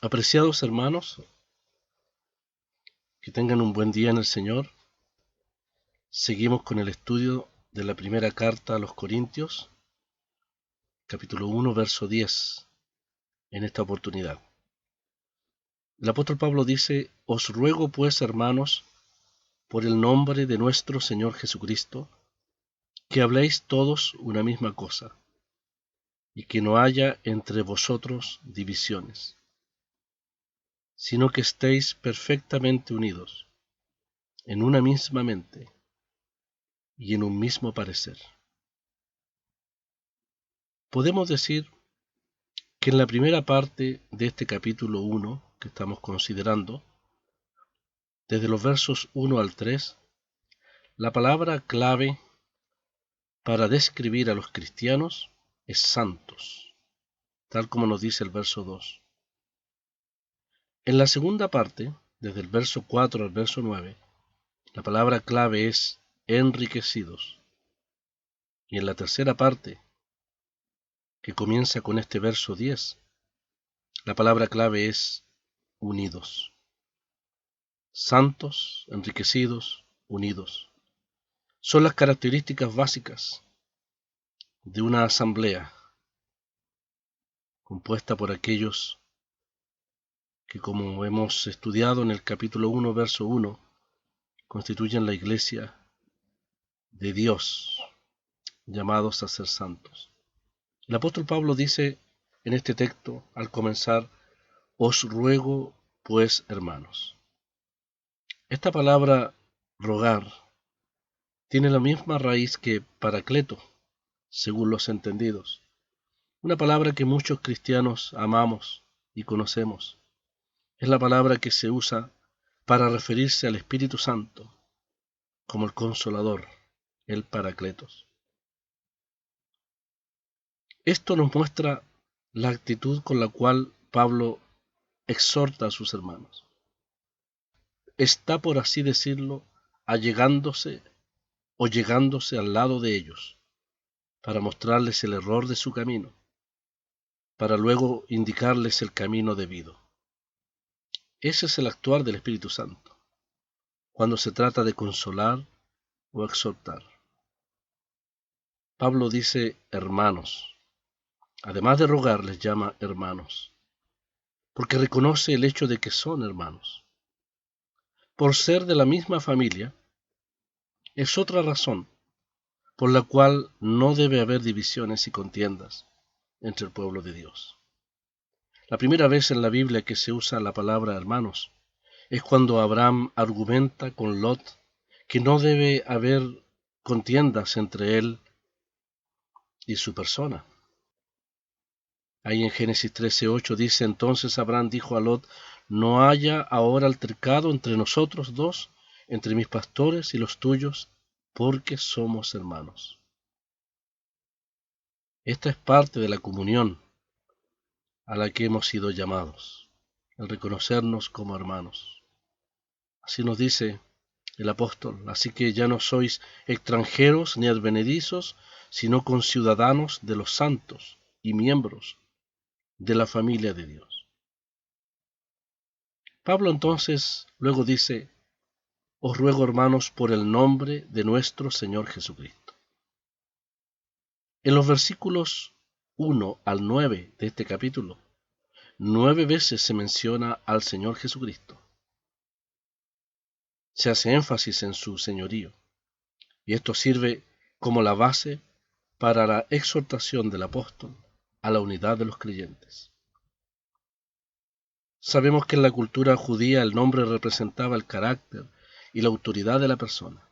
Apreciados hermanos, que tengan un buen día en el Señor. Seguimos con el estudio de la primera carta a los Corintios, capítulo 1, verso 10, en esta oportunidad. El apóstol Pablo dice: Os ruego pues, hermanos, por el nombre de nuestro Señor Jesucristo, que habléis todos una misma cosa, y que no haya entre vosotros divisiones, sino que estéis perfectamente unidos, en una misma mente y en un mismo parecer. Podemos decir que en la primera parte de este capítulo 1 que estamos considerando, desde los versos 1 al 3, la palabra clave para describir a los cristianos es santos, tal como nos dice el verso 2. En la segunda parte, desde el verso 4 al verso 9, la palabra clave es enriquecidos. Y en la tercera parte, que comienza con este verso 10, la palabra clave es unidos. Santos, enriquecidos, unidos. Son las características básicas de una asamblea compuesta por aquellos que, como hemos estudiado en el capítulo 1, verso 1, constituyen la iglesia de Dios, llamados a ser santos. El apóstol Pablo dice en este texto, al comenzar: Os ruego, pues, hermanos. Esta palabra rogar tiene la misma raíz que paracleto, según los entendidos, una palabra que muchos cristianos amamos y conocemos. Es la palabra que se usa para referirse al Espíritu Santo como el Consolador, el Paracletos. Esto nos muestra la actitud con la cual Pablo exhorta a sus hermanos. Está, por así decirlo, allegándose o llegándose al lado de ellos para mostrarles el error de su camino, para luego indicarles el camino debido. Ese es el actuar del Espíritu Santo, cuando se trata de consolar o exhortar. Pablo dice hermanos. Además de rogar, les llama hermanos, porque reconoce el hecho de que son hermanos. Por ser de la misma familia, es otra razón por la cual no debe haber divisiones y contiendas entre el pueblo de Dios. La primera vez en la Biblia que se usa la palabra hermanos es cuando Abraham argumenta con Lot que no debe haber contiendas entre él y su persona. Ahí en Génesis 13:8 dice: Entonces Abraham dijo a Lot: No haya ahora altercado entre nosotros dos, entre mis pastores y los tuyos, porque somos hermanos. Esta es parte de la comunión a la que hemos sido llamados, el reconocernos como hermanos. Así nos dice el apóstol: Así que ya no sois extranjeros ni advenedizos, sino conciudadanos de los santos y miembros de la familia de Dios. Pablo entonces luego dice: Os ruego, hermanos, por el nombre de nuestro Señor Jesucristo. En los versículos 1 al 9 de este capítulo, 9 veces se menciona al Señor Jesucristo. Se hace énfasis en su señorío, y esto sirve como la base para la exhortación del apóstol a la unidad de los creyentes. Sabemos que en la cultura judía el nombre representaba el carácter y la autoridad de la persona.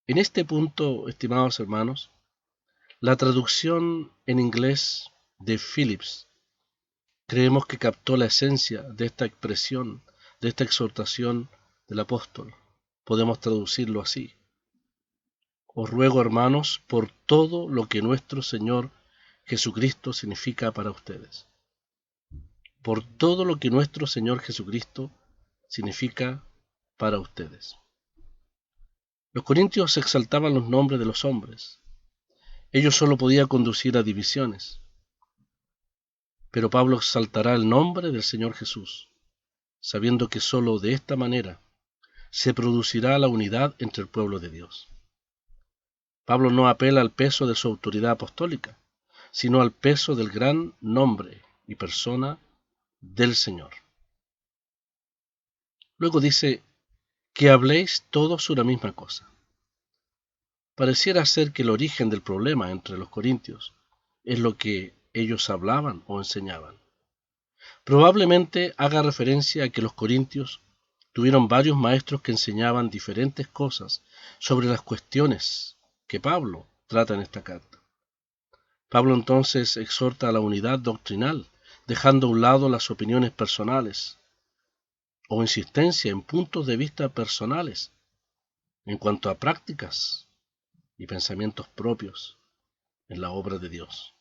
En este punto, estimados hermanos, la traducción en inglés de Phillips creemos que captó la esencia de esta expresión, de esta exhortación del apóstol. Podemos traducirlo así: Os ruego, hermanos, por todo lo que nuestro Señor Jesucristo significa para ustedes. Por todo lo que nuestro Señor Jesucristo significa para ustedes. Los corintios exaltaban los nombres de los hombres. Ello solo podía conducir a divisiones. pero Pablo exaltará el nombre del Señor Jesús, sabiendo que sólo de esta manera se producirá la unidad entre el pueblo de Dios. Pablo no apela al peso de su autoridad apostólica, sino al peso del gran nombre y persona del Señor. Luego dice, que habléis todos una misma cosa. Pareciera ser que el origen del problema entre los corintios es lo que ellos hablaban o enseñaban. Probablemente haga referencia a que los corintios tuvieron varios maestros que enseñaban diferentes cosas sobre las cuestiones que Pablo trata en esta carta. Pablo entonces exhorta a la unidad doctrinal, dejando a un lado las opiniones personales o insistencia en puntos de vista personales en cuanto a prácticas y pensamientos propios en la obra de Dios.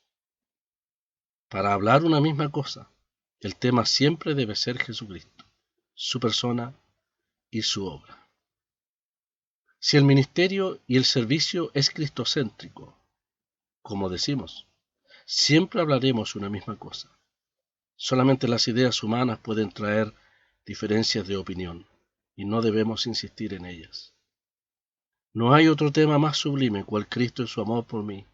Para hablar una misma cosa, el tema siempre debe ser Jesucristo, su persona y su obra. Si el ministerio y el servicio es cristocéntrico, como decimos, siempre hablaremos una misma cosa. Solamente las ideas humanas pueden traer diferencias de opinión y no debemos insistir en ellas. No hay otro tema más sublime cual Cristo en su amor por mí.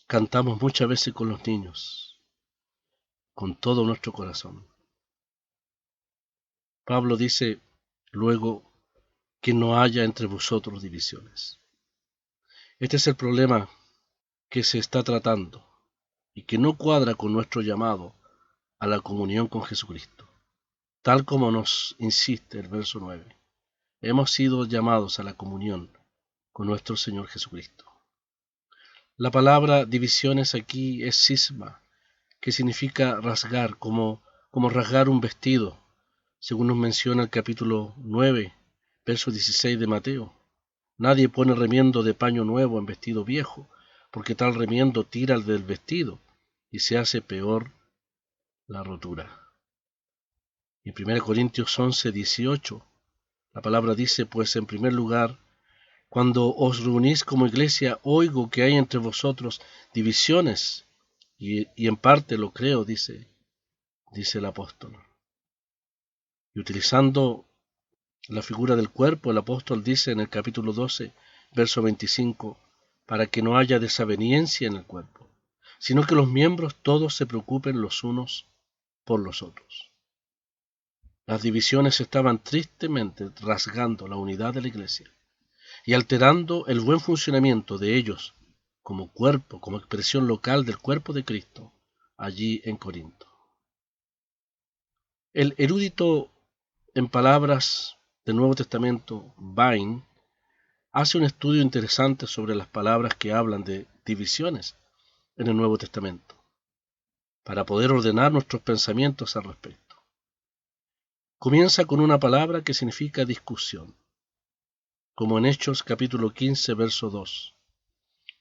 Cantamos muchas veces con los niños, con todo nuestro corazón. Pablo dice luego que no haya entre vosotros divisiones. Este es el problema que se está tratando y que no cuadra con nuestro llamado a la comunión con Jesucristo, tal como nos insiste el verso 9. Hemos sido llamados a la comunión con nuestro Señor Jesucristo. La palabra divisiones aquí es cisma, que significa rasgar, como rasgar un vestido, según nos menciona el capítulo 9, verso 16 de Mateo. Nadie pone remiendo de paño nuevo en vestido viejo, porque tal remiendo tira el del vestido y se hace peor la rotura. En 1 Corintios 11, 18, la palabra dice, pues en primer lugar, cuando os reunís como iglesia, oigo que hay entre vosotros divisiones, y en parte lo creo, dice el apóstol. Y utilizando la figura del cuerpo, el apóstol dice en el capítulo 12, verso 25, para que no haya desaveniencia en el cuerpo, sino que los miembros todos se preocupen los unos por los otros. Las divisiones estaban tristemente rasgando la unidad de la iglesia y alterando el buen funcionamiento de ellos como cuerpo, como expresión local del cuerpo de Cristo allí en Corinto. El erudito en palabras del Nuevo Testamento, Vine, hace un estudio interesante sobre las palabras que hablan de divisiones en el Nuevo Testamento, para poder ordenar nuestros pensamientos al respecto. Comienza con una palabra que significa discusión, como en Hechos capítulo 15, verso 2.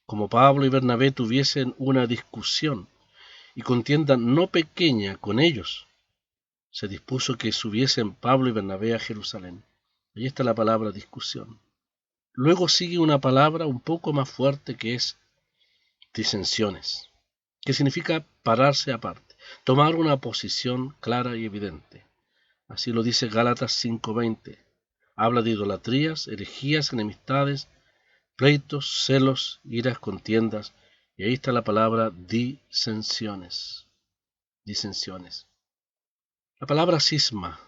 Como Pablo y Bernabé tuviesen una discusión y contienda no pequeña con ellos, se dispuso que subiesen Pablo y Bernabé a Jerusalén. Ahí está la palabra discusión. Luego sigue una palabra un poco más fuerte que es disensiones, que significa pararse aparte, tomar una posición clara y evidente. Así lo dice Gálatas 5:20. Habla de idolatrías, herejías, enemistades, pleitos, celos, iras, contiendas. Y ahí está la palabra disensiones. Disensiones. La palabra cisma,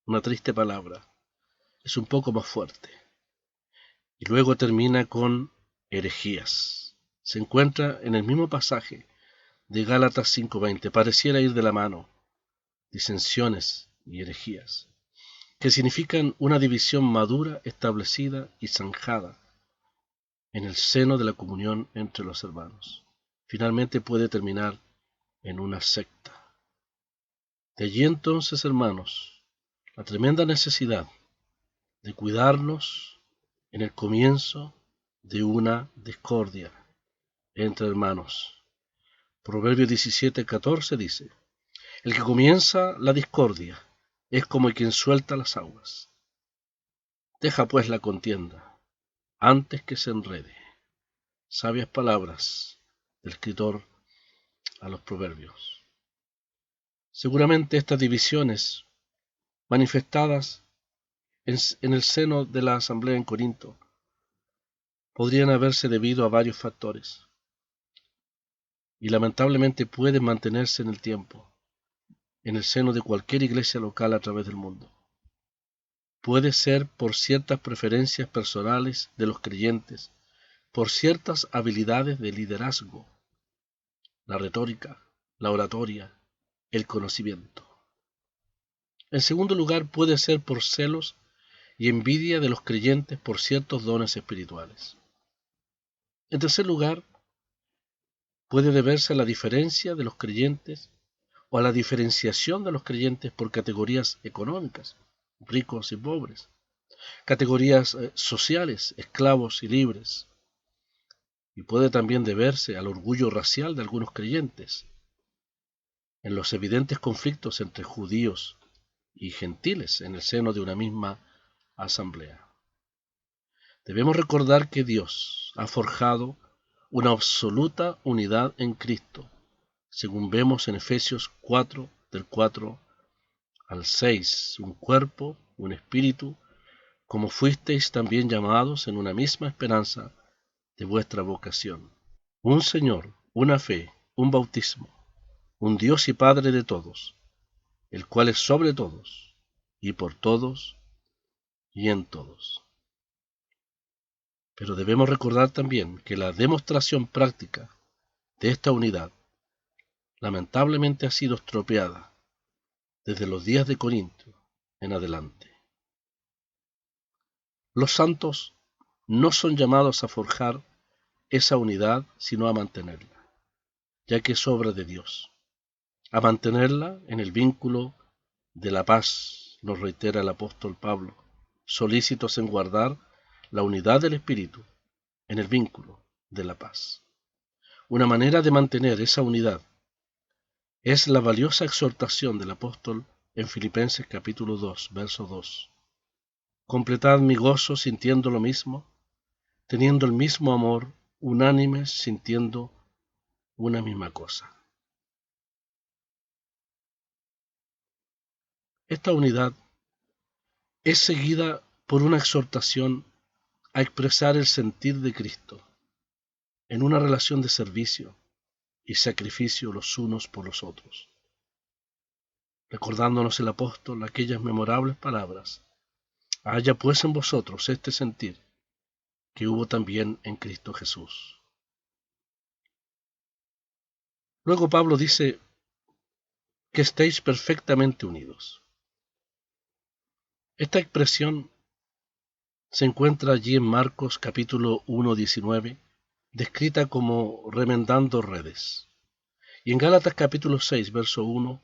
una triste palabra, es un poco más fuerte. Y luego termina con herejías. Se encuentra en el mismo pasaje de Gálatas 5:20. Pareciera ir de la mano. Disensiones y herejías, que significan una división madura, establecida y zanjada en el seno de la comunión entre los hermanos. Finalmente puede terminar en una secta. De allí entonces, hermanos, la tremenda necesidad de cuidarnos en el comienzo de una discordia entre hermanos. Proverbios 17:14 dice, el que comienza la discordia es como quien suelta las aguas. Deja pues la contienda antes que se enrede. Sabias palabras del escritor a los Proverbios. Seguramente estas divisiones manifestadas en el seno de la asamblea en Corinto podrían haberse debido a varios factores y lamentablemente pueden mantenerse en el tiempo, en el seno de cualquier iglesia local a través del mundo. Puede ser por ciertas preferencias personales de los creyentes, por ciertas habilidades de liderazgo, la retórica, la oratoria, el conocimiento. En segundo lugar, puede ser por celos y envidia de los creyentes por ciertos dones espirituales. En tercer lugar, puede deberse a la diferencia de los creyentes o a la diferenciación de los creyentes por categorías económicas, ricos y pobres, categorías sociales, esclavos y libres, y puede también deberse al orgullo racial de algunos creyentes, en los evidentes conflictos entre judíos y gentiles en el seno de una misma asamblea. Debemos recordar que Dios ha forjado una absoluta unidad en Cristo, según vemos en Efesios 4, del 4 al 6, un cuerpo, un espíritu, como fuisteis también llamados en una misma esperanza de vuestra vocación. Un Señor, una fe, un bautismo, un Dios y Padre de todos, el cual es sobre todos, y por todos, y en todos. Pero debemos recordar también que la demostración práctica de esta unidad lamentablemente ha sido estropeada desde los días de Corinto en adelante. Los santos no son llamados a forjar esa unidad, sino a mantenerla, ya que es obra de Dios. A mantenerla en el vínculo de la paz, nos reitera el apóstol Pablo, solícitos en guardar la unidad del Espíritu en el vínculo de la paz. Una manera de mantener esa unidad es la valiosa exhortación del apóstol en Filipenses capítulo 2, verso 2. Completad mi gozo sintiendo lo mismo, teniendo el mismo amor, unánimes sintiendo una misma cosa. Esta unidad es seguida por una exhortación a expresar el sentir de Cristo en una relación de servicio y sacrificio los unos por los otros, recordándonos el apóstol aquellas memorables palabras: haya pues en vosotros este sentir que hubo también en Cristo Jesús. Luego Pablo dice que estéis perfectamente unidos. Esta expresión se encuentra allí en Marcos capítulo 1, 19, descrita como remendando redes. Y en Gálatas capítulo 6, verso 1,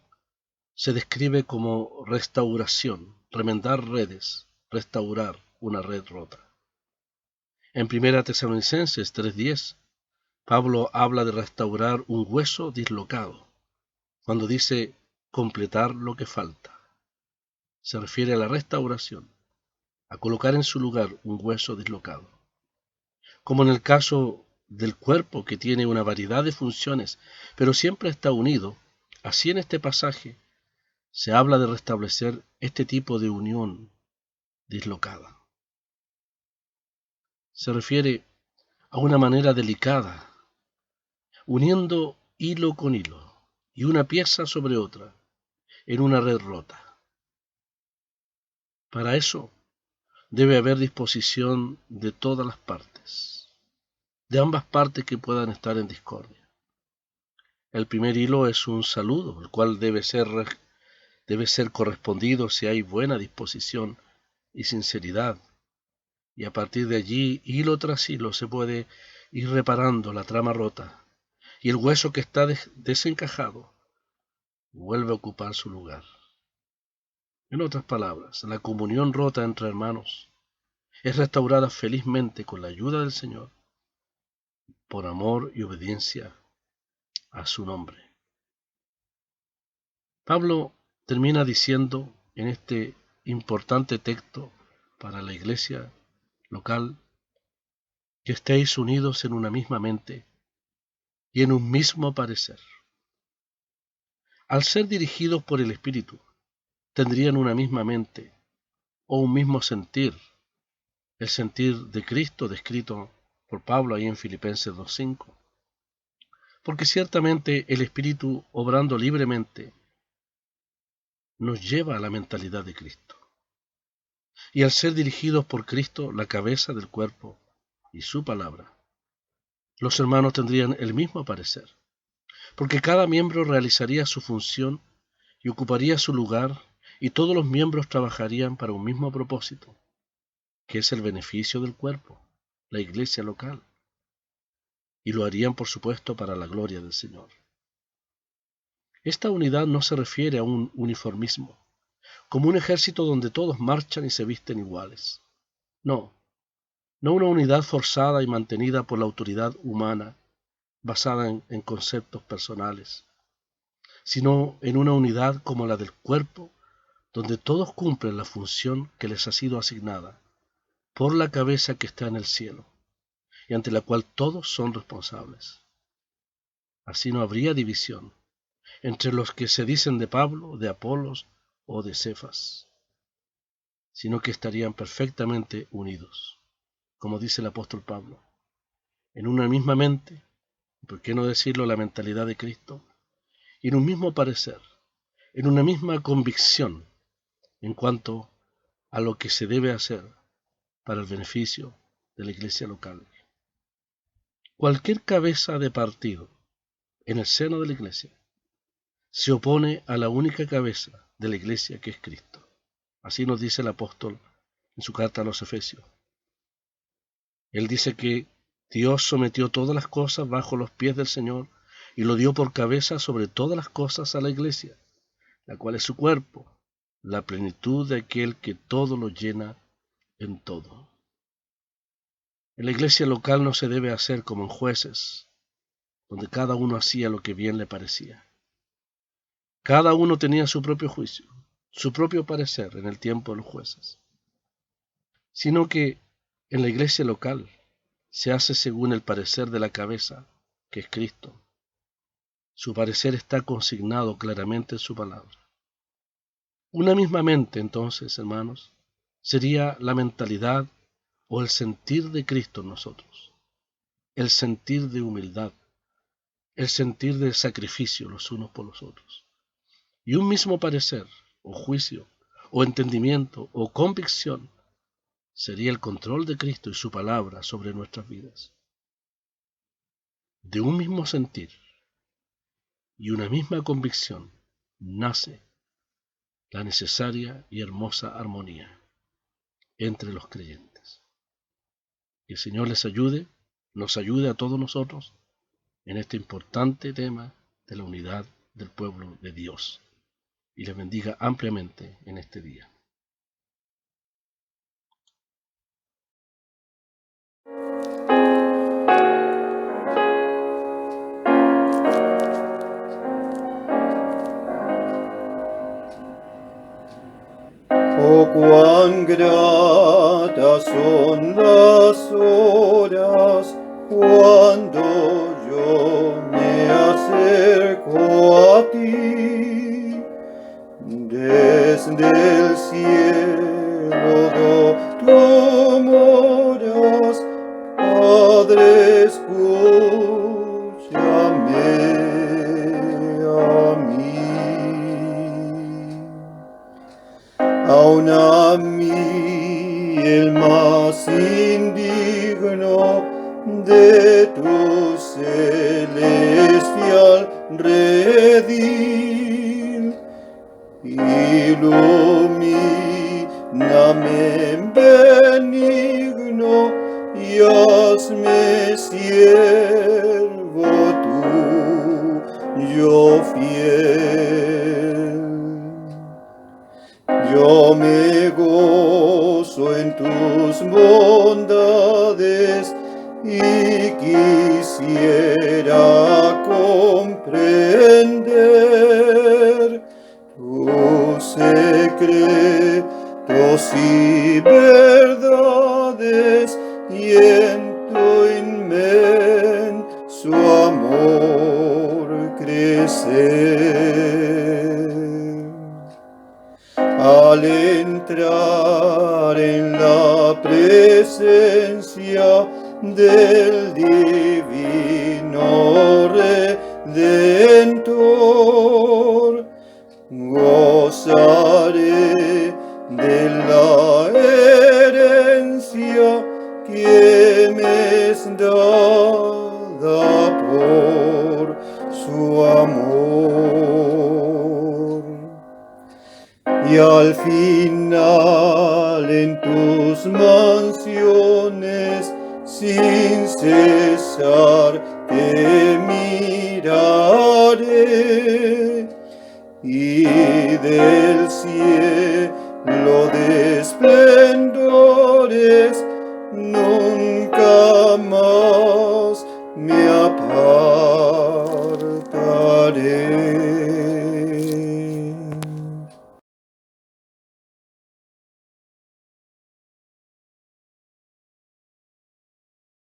se describe como restauración, remendar redes, restaurar una red rota. En 1 Tesalonicenses 3:10, Pablo habla de restaurar un hueso dislocado, cuando dice completar lo que falta. Se refiere a la restauración, a colocar en su lugar un hueso dislocado. Como en el caso del cuerpo, que tiene una variedad de funciones, pero siempre está unido, así en este pasaje se habla de restablecer este tipo de unión dislocada. Se refiere a una manera delicada, uniendo hilo con hilo y una pieza sobre otra en una red rota. Para eso debe haber disposición de todas las partes, de ambas partes que puedan estar en discordia. El primer hilo es un saludo, el cual debe ser correspondido si hay buena disposición y sinceridad. Y a partir de allí, hilo tras hilo, se puede ir reparando la trama rota, y el hueso que está desencajado vuelve a ocupar su lugar. En otras palabras, la comunión rota entre hermanos es restaurada felizmente con la ayuda del Señor, por amor y obediencia a su nombre. Pablo termina diciendo en este importante texto para la iglesia local que estéis unidos en una misma mente y en un mismo parecer. al ser dirigidos por el Espíritu, tendrían una misma mente o un mismo sentir, el sentir de Cristo descrito por Pablo ahí en Filipenses 2:5. Porque ciertamente el Espíritu, obrando libremente, nos lleva a la mentalidad de Cristo. Y al ser dirigidos por Cristo, la cabeza del cuerpo y su palabra, los hermanos tendrían el mismo parecer, porque cada miembro realizaría su función y ocuparía su lugar, y todos los miembros trabajarían para un mismo propósito, que es el beneficio del cuerpo, la iglesia local, y lo harían, por supuesto, para la gloria del Señor. Esta unidad no se refiere a un uniformismo, como un ejército donde todos marchan y se visten iguales. No una unidad forzada y mantenida por la autoridad humana, basada en conceptos personales, sino en una unidad como la del cuerpo, donde todos cumplen la función que les ha sido asignada por la cabeza que está en el cielo, y ante la cual todos son responsables. Así no habría división entre los que se dicen de Pablo, de Apolos o de Cefas, sino que estarían perfectamente unidos, como dice el apóstol Pablo, en una misma mente, por qué no decirlo la mentalidad de Cristo, y en un mismo parecer, en una misma convicción en cuanto a lo que se debe hacer para el beneficio de la iglesia local. Cualquier cabeza de partido en el seno de la iglesia se opone a la única cabeza de la iglesia, que es Cristo. Así nos dice el apóstol en su carta a los Efesios. Él dice que Dios sometió todas las cosas bajo los pies del Señor y lo dio por cabeza sobre todas las cosas a la iglesia, la cual es su cuerpo, la plenitud de aquel que todo lo llena en todo. En la iglesia local no se debe hacer como en jueces, donde cada uno hacía lo que bien le parecía. Cada uno tenía su propio juicio, su propio parecer en el tiempo de los jueces, sino que en la iglesia local se hace según el parecer de la cabeza, que es Cristo. Su parecer está consignado claramente en su palabra. Una misma mente, entonces, hermanos, sería la mentalidad o el sentir de Cristo en nosotros, el sentir de humildad, el sentir de sacrificio los unos por los otros. Y un mismo parecer, o juicio, o entendimiento, o convicción, sería el control de Cristo y su palabra sobre nuestras vidas. De un mismo sentir y una misma convicción nace la necesaria y hermosa armonía entre los creyentes. Que el Señor les ayude, nos ayude a todos nosotros en este importante tema de la unidad del pueblo de Dios, y les bendiga ampliamente en este día. Oh, cuán gratas son las horas cuando yo me acerco a ti. Desde el cielo tú moras, Padre, escúchame a mí. Aun a mí, el más indigno de tu celestial redil, ilumíname benigno y hazme siervo tuyo fiel. Yo me gozo en tus bondades y quisiera comprender tus secretos y verdades, y en tu inmenso amor crecer. al entrar en la presencia del divino Redentor, gozaré de la herencia que me es dada por su amor. Y al final en tus mansiones sin cesar te miraré, y del cielo desplegaré